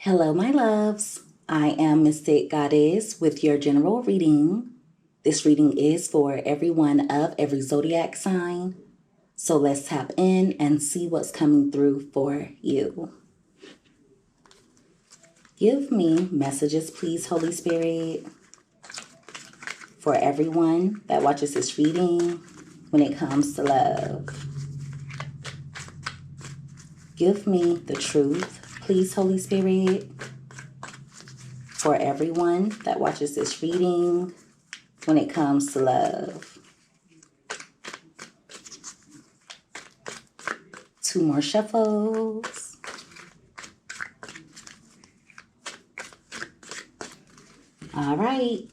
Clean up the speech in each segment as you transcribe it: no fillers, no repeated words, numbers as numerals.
Hello, my loves. I am Mystic Goddess with your general reading. This reading is for everyone of every zodiac sign. So let's tap in and see what's coming through for you. Give me messages, please, Holy Spirit, for everyone that watches this reading when it comes to love. Give me the truth, please, Holy Spirit, for everyone that watches this reading when it comes to love. 2 more shuffles. All right,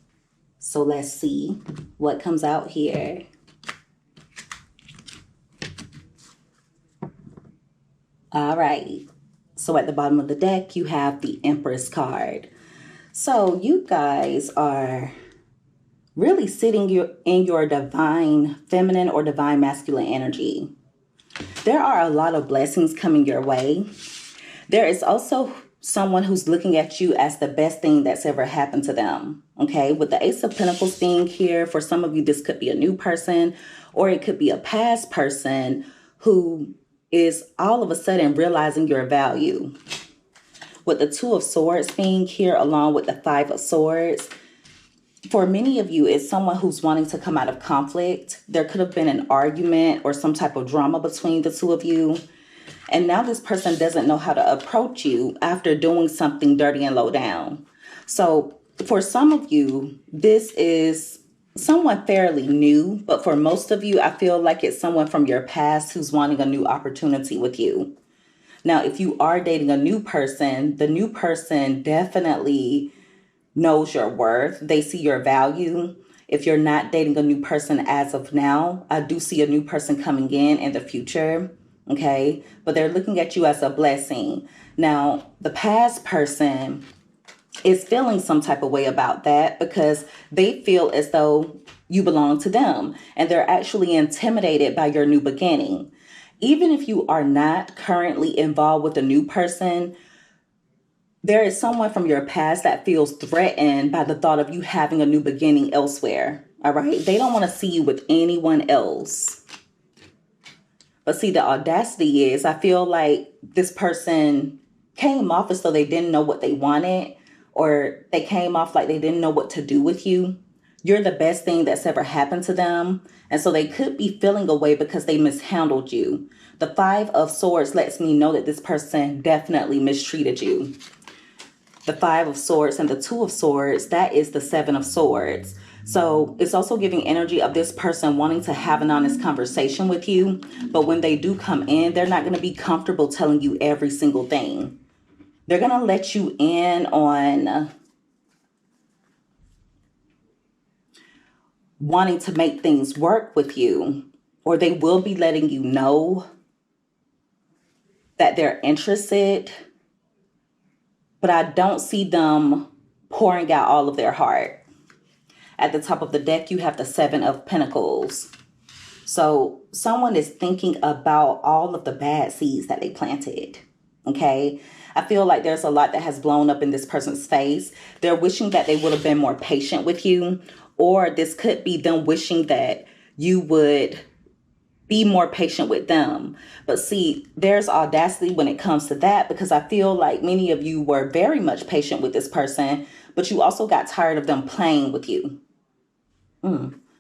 so let's see what comes out here. All right, so at the bottom of the deck, you have the Empress card. So you guys are really sitting in your divine feminine or divine masculine energy. There are a lot of blessings coming your way. There is also someone who's looking at you as the best thing that's ever happened to them. Okay, with the Ace of Pentacles being here, for some of you, this could be a new person, or it could be a past person who is all of a sudden realizing your value. With the 2 of Swords being here along with the 5 of Swords, for many of you, it's someone who's wanting to come out of conflict. There could have been an argument or some type of drama between the 2 of you. And now this person doesn't know how to approach you after doing something dirty and low down. So for some of you, this is someone fairly new. But for most of you, I feel like it's someone from your past who's wanting a new opportunity with you. Now, if you are dating a new person, the new person definitely knows your worth. They see your value. If you're not dating a new person as of now, I do see a new person coming in the future. Okay, but they're looking at you as a blessing. Now, the past person is feeling some type of way about that because they feel as though you belong to them and they're actually intimidated by your new beginning. Even if you are not currently involved with a new person, there is someone from your past that feels threatened by the thought of you having a new beginning elsewhere. All right, they don't want to see you with anyone else. But see, the audacity is, I feel like this person came off as though they didn't know what they wanted, or they came off like they didn't know what to do with you. You're the best thing that's ever happened to them. And so they could be feeling away because they mishandled you. The 5 of Swords lets me know that this person definitely mistreated you. The 5 of Swords and the 2 of Swords, that is the 7 of Swords. So it's also giving energy of this person wanting to have an honest conversation with you. But when they do come in, they're not going to be comfortable telling you every single thing. They're going to let you in on wanting to make things work with you. Or they will be letting you know that they're interested. But I don't see them pouring out all of their heart. At the top of the deck, you have the 7 of Pentacles. So someone is thinking about all of the bad seeds that they planted. Okay. I feel like there's a lot that has blown up in this person's face. They're wishing that they would have been more patient with you. Or this could be them wishing that you would be more patient with them. But see, there's audacity when it comes to that, because I feel like many of you were very much patient with this person, but you also got tired of them playing with you.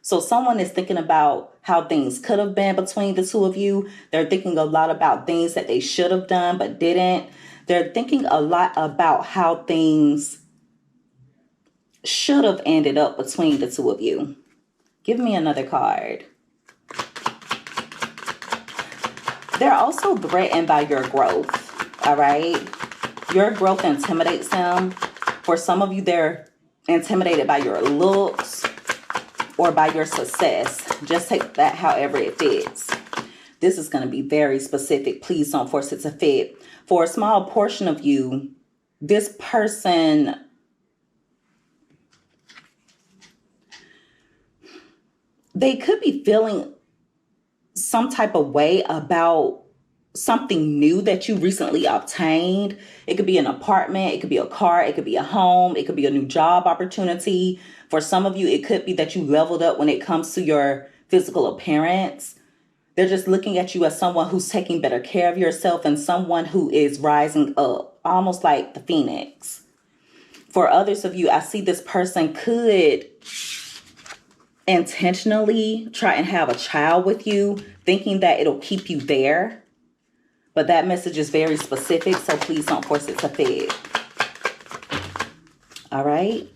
So someone is thinking about how things could have been between the 2 of you. They're thinking a lot about things that they should have done but didn't. They're thinking a lot about how things should have ended up between the 2 of you. Give me another card. They're also threatened by your growth, all right? Your growth intimidates them. For some of you, they're intimidated by your looks or by your success. Just take that however it fits. This is going to be very specific. Please don't force it to fit. For a small portion of you, this person they could be feeling some type of way about something new that you recently obtained. It could be an apartment, it could be a car, it could be a home, it could be a new job opportunity. For some of you, it could be that you leveled up when it comes to your physical appearance. They're just looking at you as someone who's taking better care of yourself and someone who is rising up, almost like the phoenix. For others of you, I see this person could intentionally try and have a child with you, thinking that it'll keep you there. But that message is very specific, so please don't force it to fit. All right.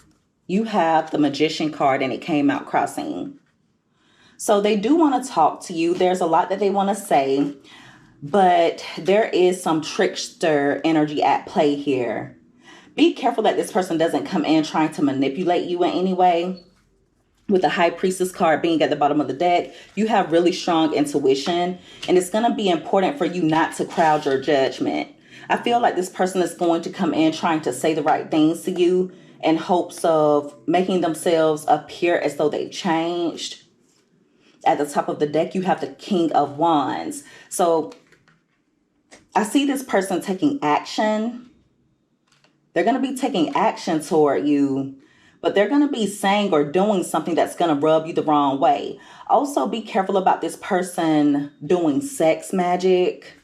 You have the Magician card and it came out crossing. So they do want to talk to you. There's a lot that they want to say, but there is some trickster energy at play here. Be careful that this person doesn't come in trying to manipulate you in any way. With the High Priestess card being at the bottom of the deck, you have really strong intuition, and it's going to be important for you not to crowd your judgment. I feel like this person is going to come in trying to say the right things to you in hopes of making themselves appear as though they've changed. At the top of the deck, you have the King of Wands. So I see this person taking action. They're going to be taking action toward you, but they're going to be saying or doing something that's going to rub you the wrong way. Also, be careful about this person doing sex magic.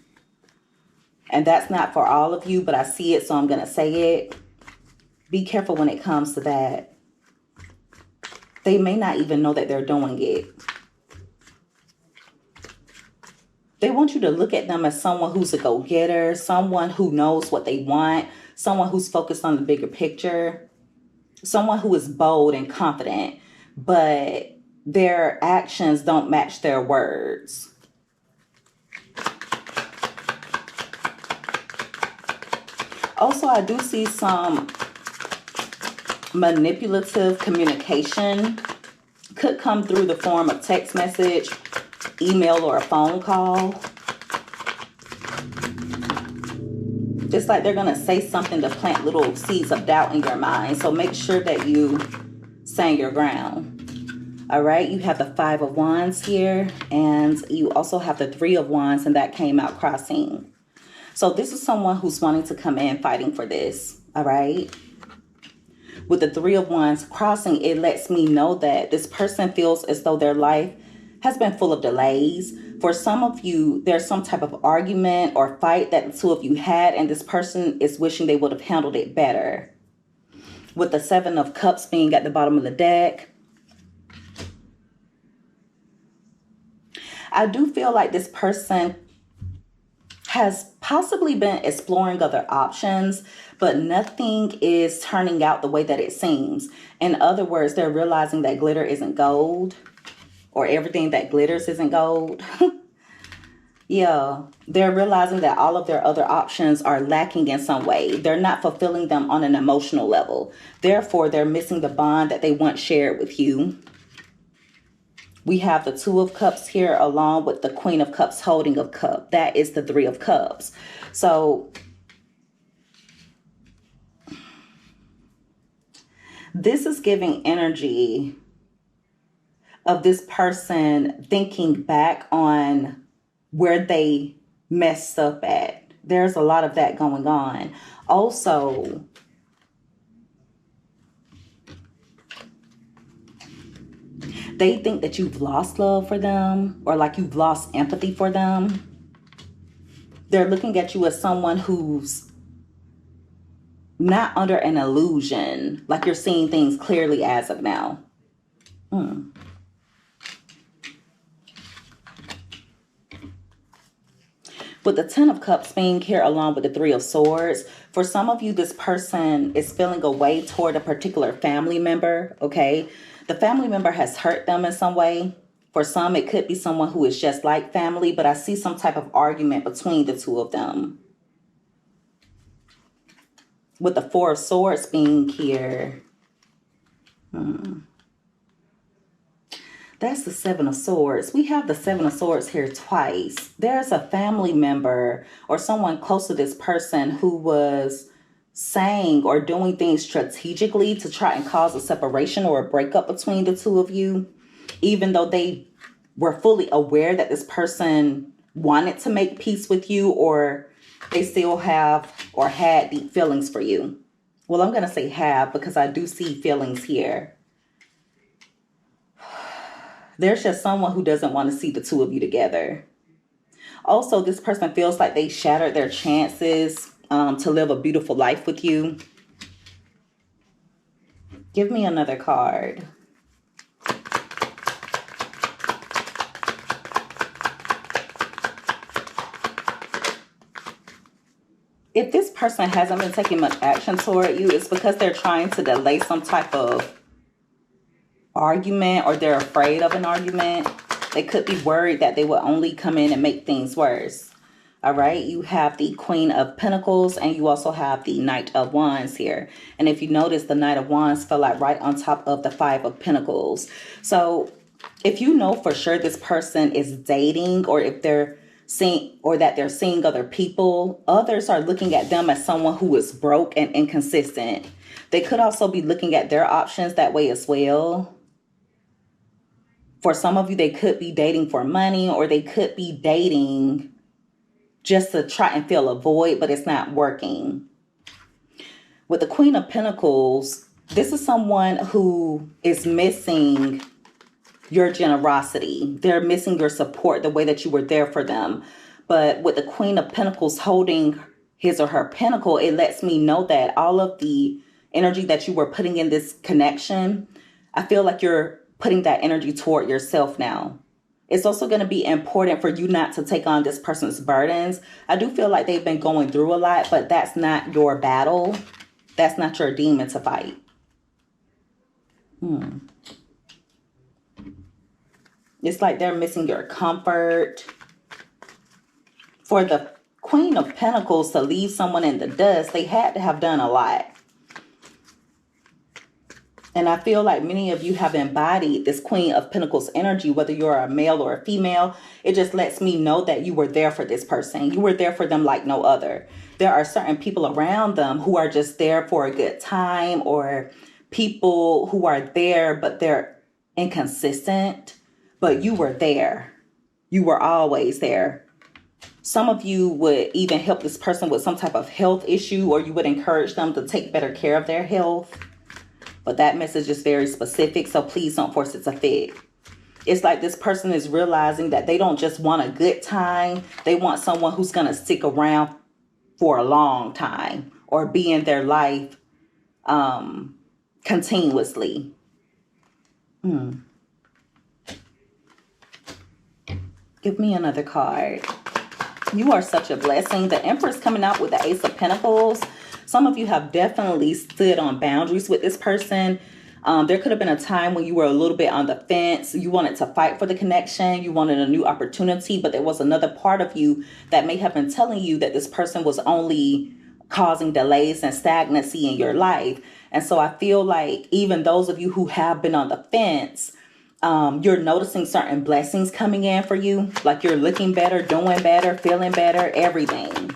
And that's not for all of you, but I see it, so I'm going to say it. Be careful when it comes to that. They may not even know that they're doing it. They want you to look at them as someone who's a go-getter, someone who knows what they want, someone who's focused on the bigger picture, someone who is bold and confident, but their actions don't match their words. Also, I do see some manipulative communication. Could come through the form of text message, email, or a phone call. It's like they're going to say something to plant little seeds of doubt in your mind. So make sure that you stand your ground. All right, you have the Five of Wands here, and you also have the Three of Wands, and that came out crossing. So this is someone who's wanting to come in fighting for this. All right. With the Three of Wands crossing, it lets me know that this person feels as though their life has been full of delays. For some of you, there's some type of argument or fight that the two of you had, and this person is wishing they would have handled it better. With the Seven of Cups being at the bottom of the deck, I do feel like this person has possibly been exploring other options, but nothing is turning out the way that it seems. In other words, they're realizing that glitter isn't gold, or everything that glitters isn't gold. Yeah, they're realizing that all of their other options are lacking in some way. They're not fulfilling them on an emotional level. Therefore, they're missing the bond that they once shared with you. We have the Two of Cups here along with the Queen of Cups holding a cup. That is the Three of Cups. So this is giving energy of this person thinking back on where they messed up at. There's a lot of that going on. Also, they think that you've lost love for them, or like you've lost empathy for them. They're looking at you as someone who's not under an illusion, like you're seeing things clearly as of now. With the Ten of Cups being here along with the Three of Swords, for some of you, this person is feeling a way toward a particular family member, okay? The family member has hurt them in some way. For some, it could be someone who is just like family, but I see some type of argument between the two of them. With the Four of Swords being here. That's the Seven of Swords. We have the Seven of Swords here twice. There's a family member or someone close to this person who was saying or doing things strategically to try and cause a separation or a breakup between the two of you, even though they were fully aware that this person wanted to make peace with you, or they still have or had deep feelings for you. Well, I'm going to say have because I do see feelings here. There's just someone who doesn't want to see the two of you together. Also, this person feels like they shattered their chances to live a beautiful life with you. Give me another card. If this person hasn't been taking much action toward you, it's because they're trying to delay some type of argument, or they're afraid of an argument. They could be worried that they will only come in and make things worse. All right, you have the Queen of Pentacles, and you also have the Knight of Wands here. And if you notice, the Knight of Wands fell out right on top of the Five of Pentacles. So if you know for sure this person is dating, or if they're seeing, or that they're seeing other people, others are looking at them as someone who is broke and inconsistent. They could also be looking at their options that way as well. For some of you, they could be dating for money, or they could be dating just to try and fill a void, but it's not working. With the Queen of Pentacles, this is someone who is missing your generosity. They're missing your support, the way that you were there for them. But with the Queen of Pentacles holding his or her pentacle, it lets me know that all of the energy that you were putting in this connection, I feel like you're putting that energy toward yourself now. It's also going to be important for you not to take on this person's burdens. I do feel like they've been going through a lot, but that's not your battle. That's not your demon to fight. It's like they're missing your comfort. For the Queen of Pentacles to leave someone in the dust, they had to have done a lot. And I feel like many of you have embodied this Queen of Pentacles energy, whether you're a male or a female. It just lets me know that you were there for this person. You were there for them like no other. There are certain people around them who are just there for a good time, or people who are there, but they're inconsistent. But you were there. You were always there. Some of you would even help this person with some type of health issue, or you would encourage them to take better care of their health. But that message is very specific, so please don't force it to fit. It's like this person is realizing that they don't just want a good time. They want someone who's going to stick around for a long time, or be in their life continuously. Give me another card. You are such a blessing. The Empress coming out with the Ace of Pentacles. Some of you have definitely stood on boundaries with this person. There could have been a time when you were a little bit on the fence. You wanted to fight for the connection. You wanted a new opportunity, but there was another part of you that may have been telling you that this person was only causing delays and stagnancy in your life. And so I feel like even those of you who have been on the fence, you're noticing certain blessings coming in for you. Like you're looking better, doing better, feeling better, everything.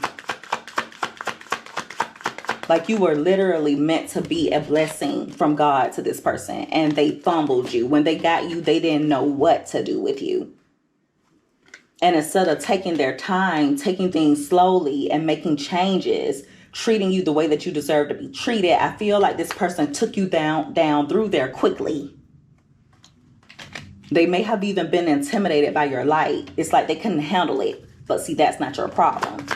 Like you were literally meant to be a blessing from God to this person, and they fumbled you. When they got you, they didn't know what to do with you. And instead of taking their time, taking things slowly and making changes, treating you the way that you deserve to be treated, I feel like this person took you down through there quickly. They may have even been intimidated by your light. It's like they couldn't handle it. But see, that's not your problem.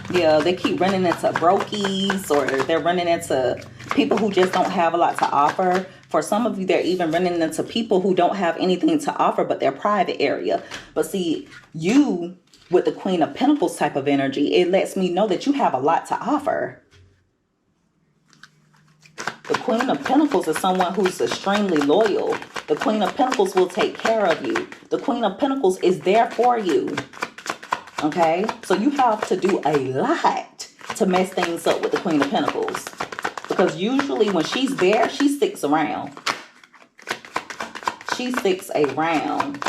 Yeah, they keep running into brokies, or they're running into people who just don't have a lot to offer. For some of you, they're even running into people who don't have anything to offer but their private area. But see, you with the Queen of Pentacles type of energy, it lets me know that you have a lot to offer. The Queen of Pentacles is someone who's extremely loyal. The Queen of Pentacles will take care of you. The Queen of Pentacles is there for you. Okay? So you have to do a lot to mess things up with the Queen of Pentacles. Because usually when she's there, she sticks around. She sticks around.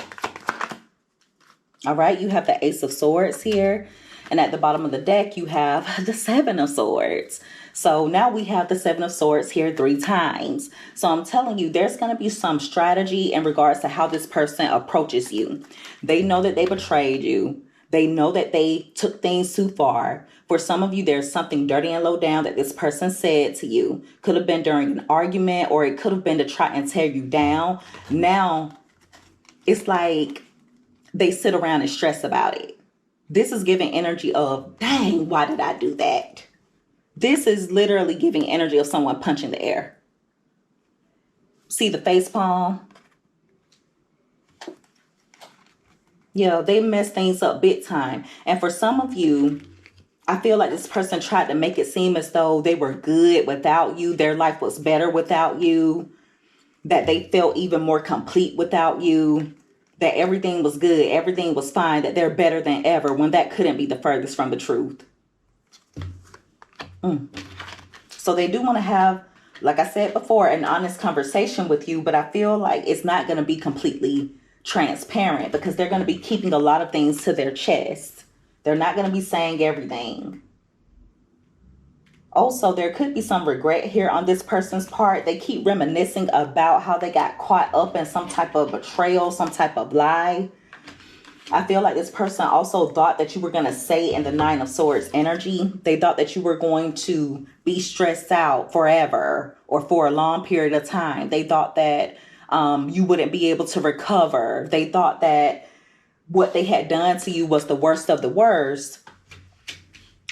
All right? You have the Ace of Swords here. And at the bottom of the deck, you have the Seven of Swords. So now we have the Seven of Swords here 3 times. So I'm telling you, there's going to be some strategy in regards to how this person approaches you. They know that they betrayed you. They know that they took things too far. For some of you, there's something dirty and low down that this person said to you. Could have been during an argument, or it could have been to try and tear you down. Now, it's like they sit around and stress about it. This is giving energy of, dang, why did I do that? This is literally giving energy of someone punching the air. See the face palm? Yeah, they mess things up big time. And for some of you, I feel like this person tried to make it seem as though they were good without you. Their life was better without you. That they felt even more complete without you. That everything was good. Everything was fine. That they're better than ever, when that couldn't be the furthest from the truth. So they do want to have, like I said before, an honest conversation with you. But I feel like it's not going to be completely transparent, because they're going to be keeping a lot of things to their chest. They're not going to be saying everything. Also, there could be some regret here on this person's part. They keep reminiscing about how they got caught up in some type of betrayal, some type of lie. I feel like this person also thought that you were going to stay in the Nine of Swords energy. They thought that you were going to be stressed out forever or for a long period of time. They thought that you wouldn't be able to recover. They thought that what they had done to you was the worst of the worst,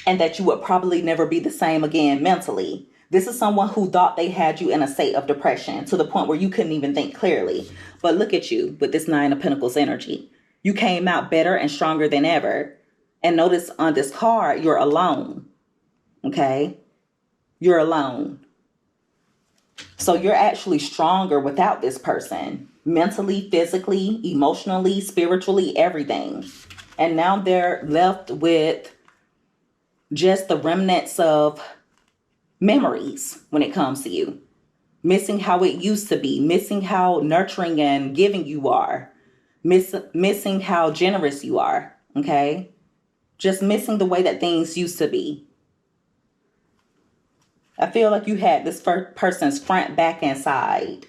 and that you would probably never be the same again mentally. This is someone who thought they had you in a state of depression to the point where you couldn't even think clearly. But look at you with this Nine of Pentacles energy. You came out better and stronger than ever. And notice on this card, you're alone. Okay? You're alone. So you're actually stronger without this person. Mentally, physically, emotionally, spiritually, everything. And now they're left with just the remnants of memories when it comes to you. Missing how it used to be. Missing how nurturing and giving you are. Missing how generous you are. Okay? Just missing the way that things used to be. I feel like you had this person's front, back, and side.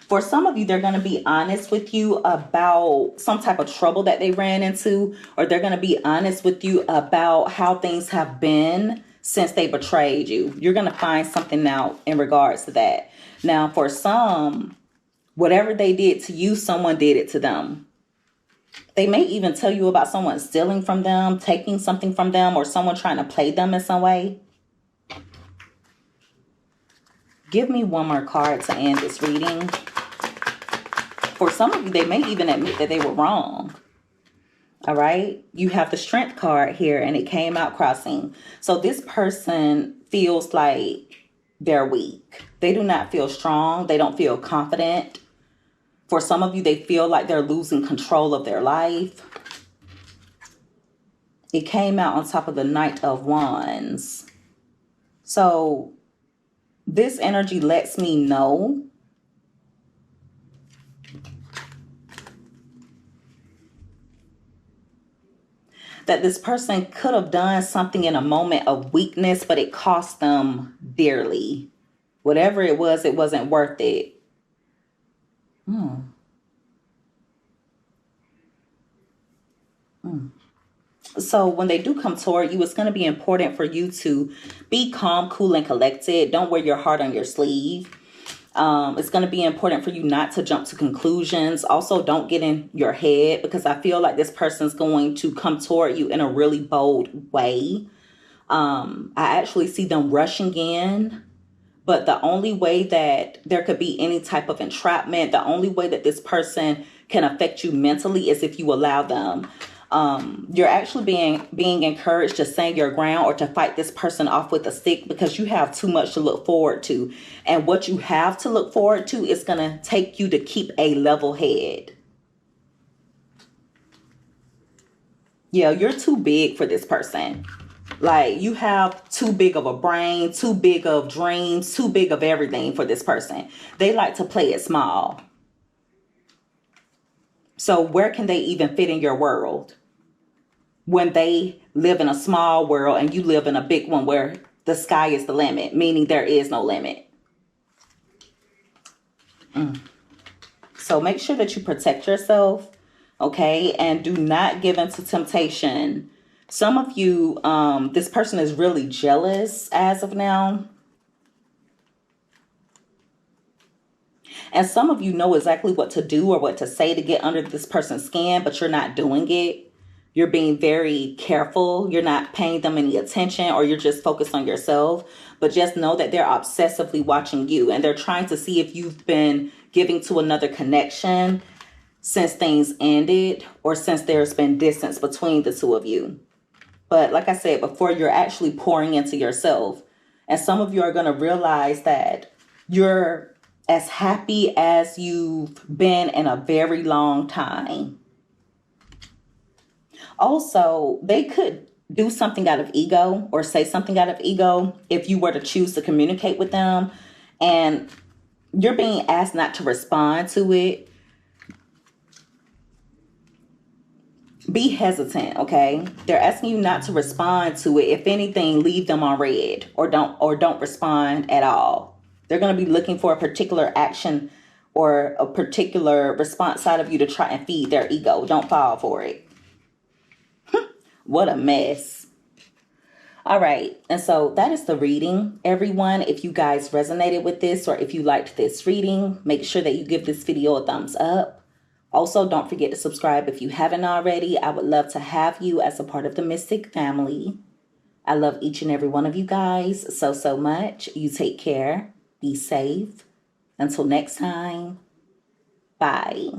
For some of you, they're going to be honest with you about some type of trouble that they ran into, or they're going to be honest with you about how things have been since they betrayed you. You're going to find something out in regards to that. Now, for some, whatever they did to you, someone did it to them. They may even tell you about someone stealing from them, taking something from them, or someone trying to play them in some way. Give me one more card to end this reading. For some of you, they may even admit that they were wrong. All right. You have the Strength card here, and it came out crossing. So this person feels like they're weak. They do not feel strong. They don't feel confident. For some of you, they feel like they're losing control of their life. It came out on top of the Knight of Wands. So this energy lets me know that this person could have done something in a moment of weakness, but it cost them dearly. Whatever it wasn't worth it. So when they do come toward you, it's going to be important for you to be calm, cool, and collected. Don't wear your heart on your sleeve. It's going to be important for you not to jump to conclusions. Also, don't get in your head, because I feel like this person's going to come toward you in a really bold way. I actually see them rushing in. But the only way that there could be any type of entrapment, the only way that this person can affect you mentally is if you allow them. You're actually being encouraged to stand your ground or to fight this person off with a stick, because you have too much to look forward to. And what you have to look forward to is going to take you to keep a level head. Yeah, you're too big for this person. Like, you have too big of a brain, too big of dreams, too big of everything for this person. They like to play it small. So where can they even fit in your world when they live in a small world and you live in a big one where the sky is the limit, meaning there is no limit. So make sure that you protect yourself, okay? And do not give in to temptation. Some of you, this person is really jealous as of now. And some of you know exactly what to do or what to say to get under this person's skin, but you're not doing it. You're being very careful. You're not paying them any attention, or you're just focused on yourself. But just know that they're obsessively watching you, and they're trying to see if you've been giving to another connection since things ended, or since there's been distance between the two of you. But like I said before, you're actually pouring into yourself. And some of you are going to realize that you're as happy as you've been in a very long time. Also, they could do something out of ego or say something out of ego if you were to choose to communicate with them, and you're being asked not to respond to it. Be hesitant, okay? They're asking you not to respond to it. If anything, leave them on red, or don't respond at all. They're going to be looking for a particular action or a particular response out of you to try and feed their ego. Don't fall for it. What a mess. All right. And so that is the reading, everyone. If you guys resonated with this, or if you liked this reading, make sure that you give this video a thumbs up. Also, don't forget to subscribe if you haven't already. I would love to have you as a part of the Mystic family. I love each and every one of you guys so much. You take care. Be safe. Until next time. Bye.